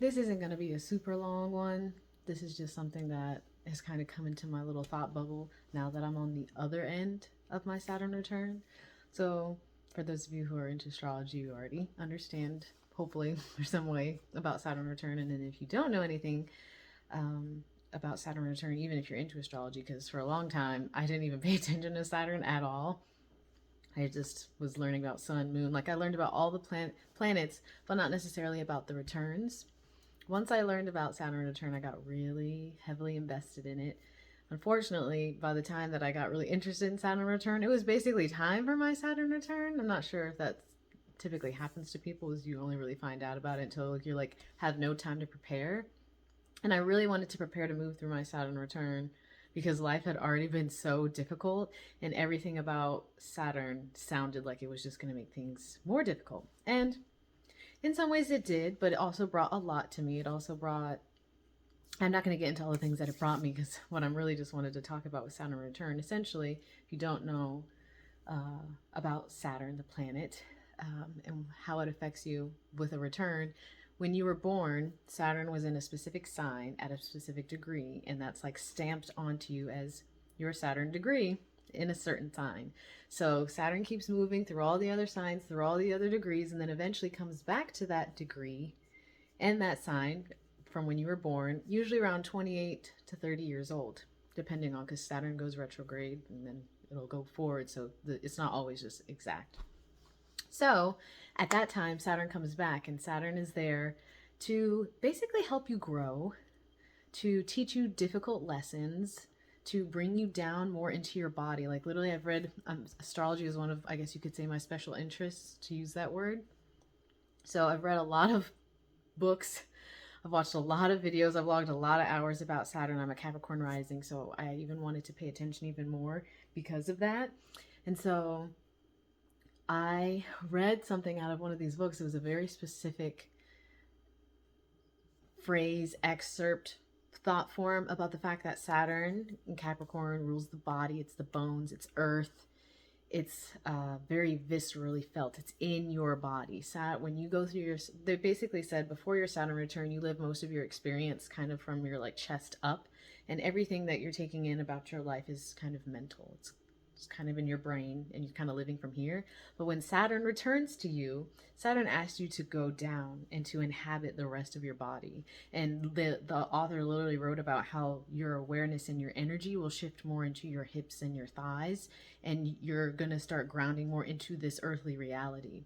This isn't going to be a super long one. This is just something that has kind of come into my little thought bubble now that I'm on the other end of my Saturn return. So, for those of you who are into astrology, you already understand, hopefully, there's some way about Saturn return. And then if you don't know anything um, about Saturn return, even if you're into astrology, because for a long time I didn't even pay attention to Saturn at all. I just was learning about sun, moon. Like I learned about all the planets, but not necessarily about the returns. Once I learned about Saturn return, I got really heavily invested in it. Unfortunately, by the time that I got really interested in Saturn return, it was basically time for my Saturn return. I'm not sure if that typically happens to people, is you only really find out about it until you're like have no time to prepare. And I really wanted to prepare to move through my Saturn return because life had already been so difficult and everything about Saturn sounded like it was just going to make things more difficult. And in some ways it did, but it also brought a lot to me. It also brought, I'm not going to get into all the things that it brought me because what I'm really just wanted to talk about with Saturn return, essentially, if you don't know about Saturn, the planet, and how it affects you with a return. When you were born, Saturn was in a specific sign at a specific degree, and that's like stamped onto you as your Saturn degree in a certain sign. So Saturn keeps moving through all the other signs, through all the other degrees, and then eventually comes back to that degree and that sign from when you were born, usually around 28 to 30 years old, depending on, because Saturn goes retrograde and then it'll go forward. So it's not always just exact. So at that time, Saturn comes back, and Saturn is there to basically help you grow, to teach you difficult lessons, to bring you down more into your body. Like literally, I've read astrology is one of, I guess you could say, my special interests, to use that word. So I've read a lot of books. I've watched a lot of videos. I've logged a lot of hours about Saturn. I'm a Capricorn rising, so I even wanted to pay attention even more because of that. And so I read something out of one of these books. It was a very specific phrase, excerpt, thought form about the fact that Saturn in Capricorn rules the body. It's the bones, it's earth. It's very viscerally felt. It's in your body. When you go through your, they basically said before your Saturn return, you live most of your experience kind of from your like chest up, and everything that you're taking in about your life is kind of mental. It's kind of in your brain and you're kind of living from here. But when Saturn returns to you, Saturn asks you to go down and to inhabit the rest of your body. And the author literally wrote about how your awareness and your energy will shift more into your hips and your thighs, and you're going to start grounding more into this earthly reality.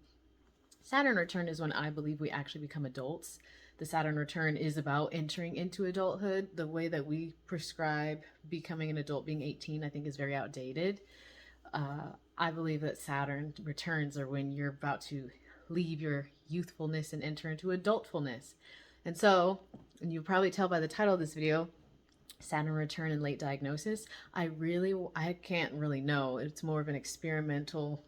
Saturn return is when I believe we actually become adults. The Saturn return is about entering into adulthood. The way that we prescribe becoming an adult, being 18, I think is very outdated. I believe that Saturn returns are when you're about to leave your youthfulness and enter into adultfulness. And so, and you probably tell by the title of this video, Saturn return and late diagnosis. I can't really know. It's more of an experimental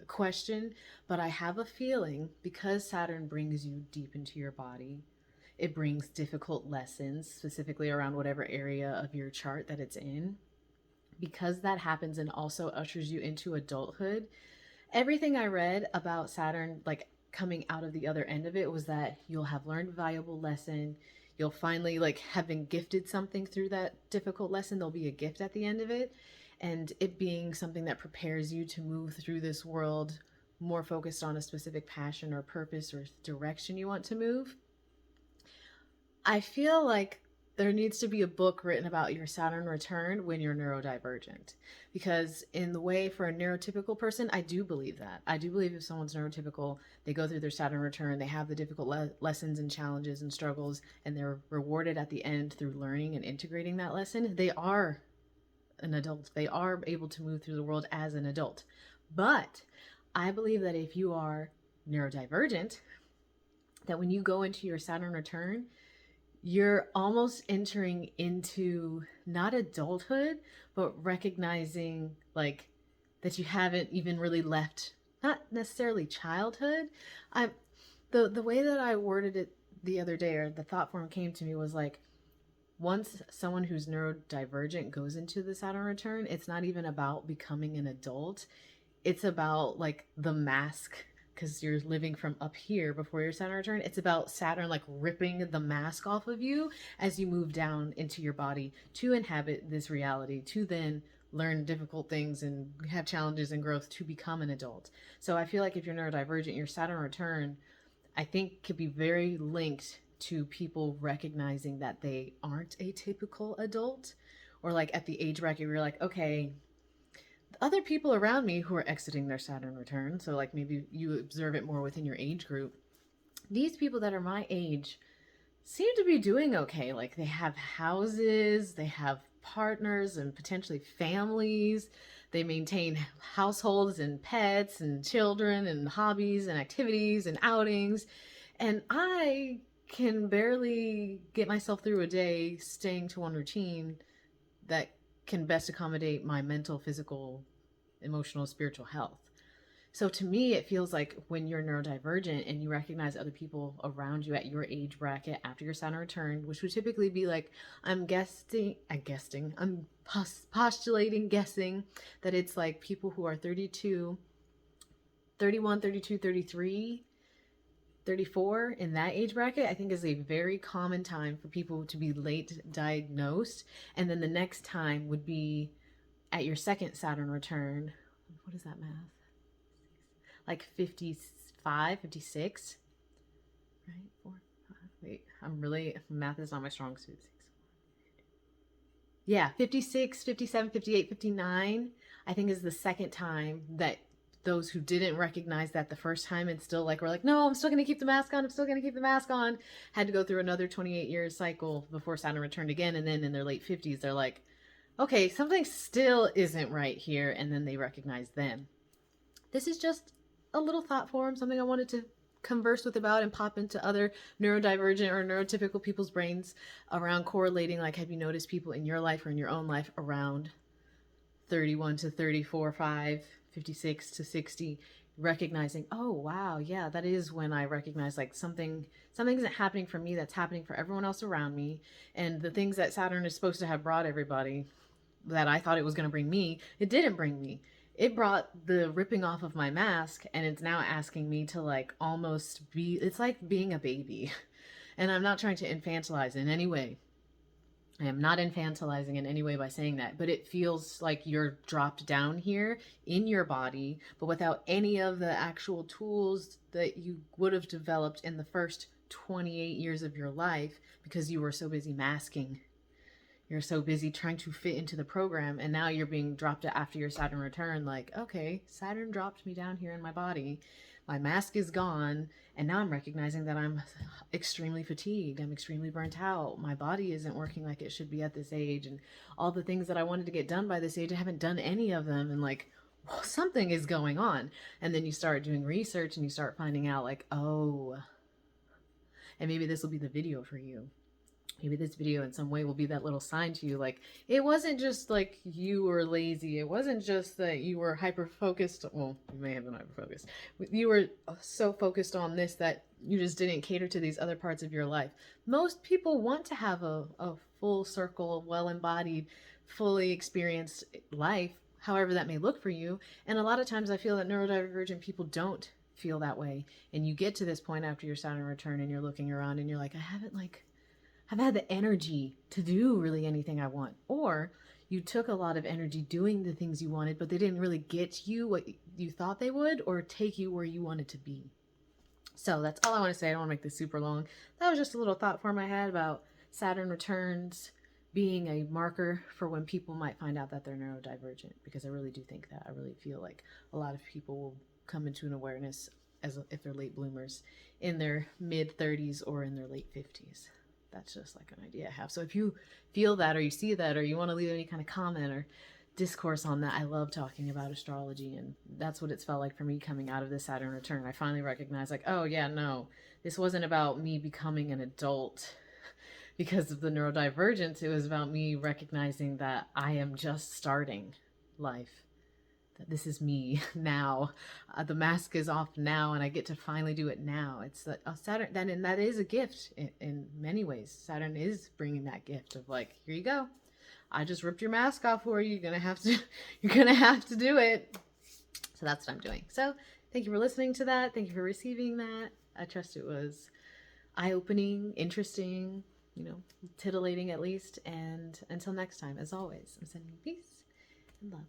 question, but I have a feeling because Saturn brings you deep into your body, it brings difficult lessons, specifically around whatever area of your chart that it's in. Because that happens and also ushers you into adulthood, everything I read about Saturn, like coming out of the other end of it, was that you'll have learned a valuable lesson. You'll finally like have been gifted something through that difficult lesson. There'll be a gift at the end of it. And it being something that prepares you to move through this world more focused on a specific passion or purpose or direction you want to move. I feel like there needs to be a book written about your Saturn return when you're neurodivergent. Because in the way for a neurotypical person, I do believe that. I do believe if someone's neurotypical, they go through their Saturn return, they have the difficult lessons and challenges and struggles, and they're rewarded at the end through learning and integrating that lesson. They are an adult. They are able to move through the world as an adult. But I believe that if you are neurodivergent, that when you go into your Saturn return, you're almost entering into not adulthood, but recognizing like that you haven't even really left, not necessarily childhood. I the way that I worded it the other day, or the thought form came to me, was like, once someone who's neurodivergent goes into the Saturn return, it's not even about becoming an adult. It's about like the mask because you're living from up here before your Saturn return. It's about Saturn like ripping the mask off of you as you move down into your body to inhabit this reality, to then learn difficult things and have challenges and growth to become an adult. So I feel like if you're neurodivergent, your Saturn return, I think, could be very linked to people recognizing that they aren't a typical adult, or like at the age bracket where you're like, okay, other people around me who are exiting their Saturn return, so like maybe you observe it more within your age group, these people that are my age seem to be doing okay. Like they have houses, they have partners and potentially families, they maintain households and pets and children and hobbies and activities and outings, and I can barely get myself through a day staying to one routine that can best accommodate my mental, physical, emotional, spiritual health. So to me, it feels like when you're neurodivergent and you recognize other people around you at your age bracket after your Saturn return, which would typically be like, I'm postulating, guessing that it's like people who are 32, 31, 32, 33, 34 in that age bracket, I think is a very common time for people to be late diagnosed. And then the next time would be at your second Saturn return. What is that math? Like 55, 56, right? 4, 5, wait, math is not my strong suit. Yeah, 56, 57, 58, 59, I think is the second time that those who didn't recognize that the first time and still like were like, no, I'm still going to keep the mask on, I'm still going to keep the mask on, had to go through another 28-year cycle before Saturn returned again. And then in their late 50s, they're like, okay, something still isn't right here. And then they recognize them. This is just a little thought form, something I wanted to converse with about and pop into other neurodivergent or neurotypical people's brains around correlating. Like, have you noticed people in your life or in your own life around 31 to 34, 5, 56 to 60, recognizing, oh, wow, yeah, that is when I recognize like something isn't happening for me, that's happening for everyone else around me. And the things that Saturn is supposed to have brought everybody that I thought it was going to bring me, it didn't bring me. It brought the ripping off of my mask, and it's now asking me to like almost be, it's like being a baby. And I'm not trying to infantilize in any way. I am not infantilizing in any way by saying that, but it feels like you're dropped down here in your body, but without any of the actual tools that you would have developed in the first 28 years of your life because you were so busy masking. You're so busy trying to fit into the program, and now you're being dropped after your Saturn return. Like, okay, Saturn dropped me down here in my body. My mask is gone, and now I'm recognizing that I'm extremely fatigued. I'm extremely burnt out. My body isn't working like it should be at this age, and all the things that I wanted to get done by this age, I haven't done any of them, and like, well, something is going on. And then you start doing research, and you start finding out like, oh, and maybe this will be the video for you. Maybe this video in some way will be that little sign to you, like, it wasn't just like you were lazy. It wasn't just that you were hyper-focused. Well, you may have been hyper-focused. You were so focused on this that you just didn't cater to these other parts of your life. Most people want to have a full circle, well-embodied, fully experienced life, however that may look for you. And a lot of times I feel that neurodivergent people don't feel that way. And you get to this point after your Saturn return and you're looking around and you're like, I've had the energy to do really anything I want. Or you took a lot of energy doing the things you wanted, but they didn't really get you what you thought they would or take you where you wanted to be. So that's all I want to say. I don't want to make this super long. That was just a little thought form I had about Saturn returns being a marker for when people might find out that they're neurodivergent, because I really do think that. I really feel like a lot of people will come into an awareness as if they're late bloomers in their mid 30s or in their late 50s. That's just like an idea I have. So if you feel that or you see that or you want to leave any kind of comment or discourse on that, I love talking about astrology, and that's what it's felt like for me coming out of this Saturn return. I finally recognized like, oh yeah, no, this wasn't about me becoming an adult because of the neurodivergence. It was about me recognizing that I am just starting life. That this is me now. The mask is off now, and I get to finally do it now. It's that Saturn, and that is a gift in many ways. Saturn is bringing that gift of like, here you go. I just ripped your mask off for you. You're gonna have to do it. So that's what I'm doing. So Thank you for listening to that. Thank you for receiving that. I trust it was eye-opening, interesting, titillating at least. And until next time, as always, I'm sending you peace and love.